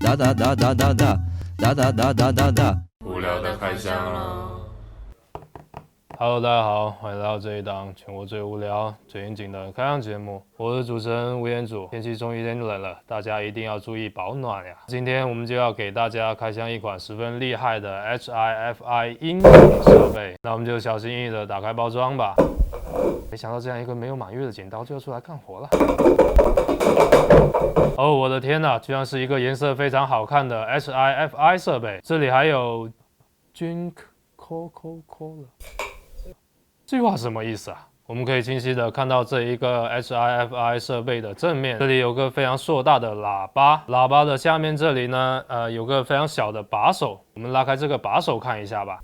哒哒哒哒哒哒哒哒哒哒哒哒。无聊的开箱了。Hello， 大家好，欢迎来到这一档全国最无聊、最严谨的开箱节目。我是主持人吴彦祖。天气终于有点冷了，大家一定要注意保暖呀。今天我们就要给大家开箱一款十分厉害的 HIFI 音响设备。那我们就小心翼翼的打开包装吧。没想到这样一个没有满月的剪刀就要出来干活了。哦，我的天哪，居然是一个颜色非常好看的 HIFI 设备。这里还有 Drink Coca-Cola。这句话什么意思啊？我们可以清晰的看到这一个 HIFI 设备的正面，这里有个非常硕大的喇叭，喇叭的下面这里呢，有个非常小的把手，我们拉开这个把手看一下吧。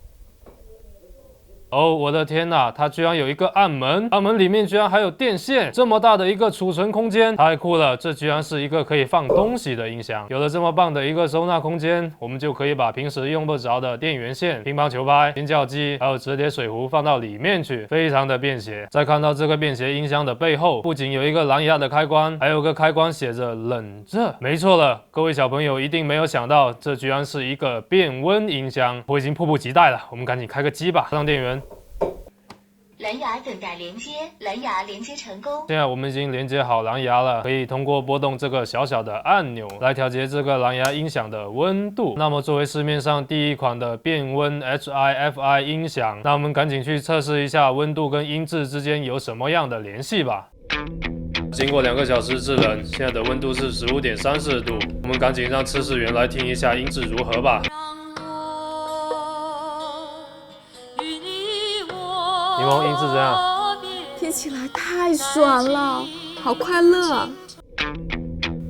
哦，我的天哪，它居然有一个暗门，暗门里面居然还有电线，这么大的一个储存空间，太酷了！这居然是一个可以放东西的音箱。有了这么棒的一个收纳空间，我们就可以把平时用不着的电源线、乒乓球拍、尖叫机，还有折叠水壶放到里面去，非常的便携。再看到这个便携音箱的背后，不仅有一个蓝牙的开关，还有个开关写着冷热。没错了，各位小朋友一定没有想到，这居然是一个变温音箱。我已经迫不及待了，我们赶紧开个机吧，上电源。蓝牙等待连接，蓝牙连接成功。现在我们已经连接好蓝牙了，可以通过拨动这个小小的按钮来调节这个蓝牙音响的温度。那么作为市面上第一款的变温 HIFI 音响，那我们赶紧去测试一下温度跟音质之间有什么样的联系吧。经过2个小时制冷，现在的温度是15.34度。我们赶紧让测试员来听一下音质如何吧。柠檬音质怎样？听起来太爽了，好快乐！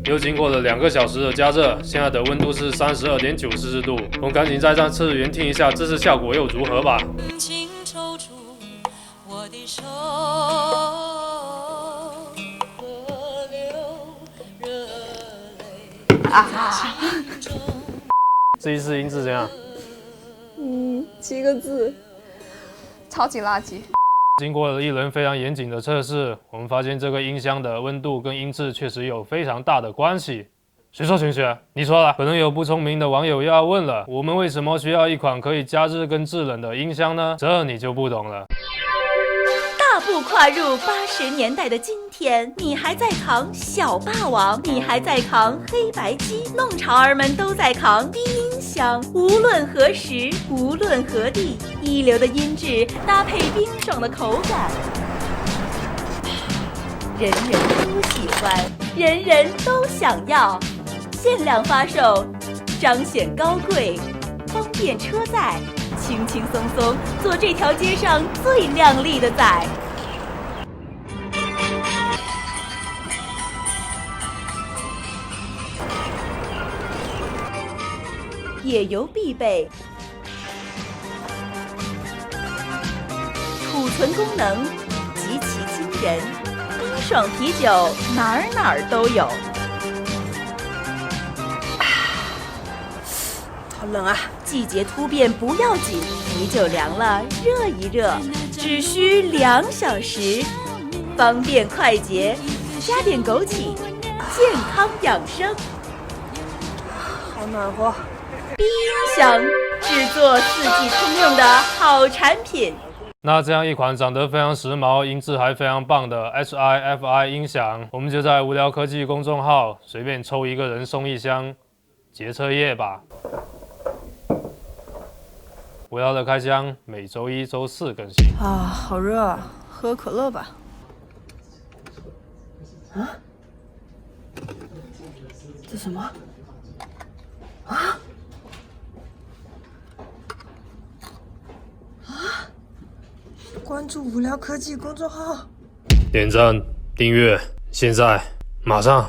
又经过了2个小时的加热，现在的温度是32.9摄氏度。我们赶紧再让测试员听一下，这次效果又如何吧。这一次音质怎样7个字，超级垃圾。经过了一轮非常严谨的测试，我们发现这个音箱的温度跟音质确实有非常大的关系。谁说玄学？你说了。可能有不聪明的网友又要问了，我们为什么需要一款可以加热跟制冷的音箱呢？这你就不懂了。大步跨入80年代的今天，你还在扛小霸王，你还在扛黑白机，弄潮儿们都在扛低音箱。无论何时，无论何地，一流的音质搭配冰爽的口感，人人都喜欢，人人都想要。限量发售，彰显高贵，方便车载，轻轻松松做这条街上最靓丽的仔。野游必备，储存功能极其惊人，冰爽啤酒哪儿都有。好冷啊！季节突变不要紧，啤酒凉了热一热，只需2小时，方便快捷，加点枸杞，健康养生。好暖和。冰箱制作4季通用的好产品。那这样一款长得非常时髦、音质还非常棒的 HIFI 音响，我们就在无聊科技公众号随便抽1个人送1箱，结册页吧。无聊的开箱每周1、周4更新。啊，好热啊！喝可乐吧。啊？这什么？啊？关注无聊科技公众号，点赞、订阅，现在马上！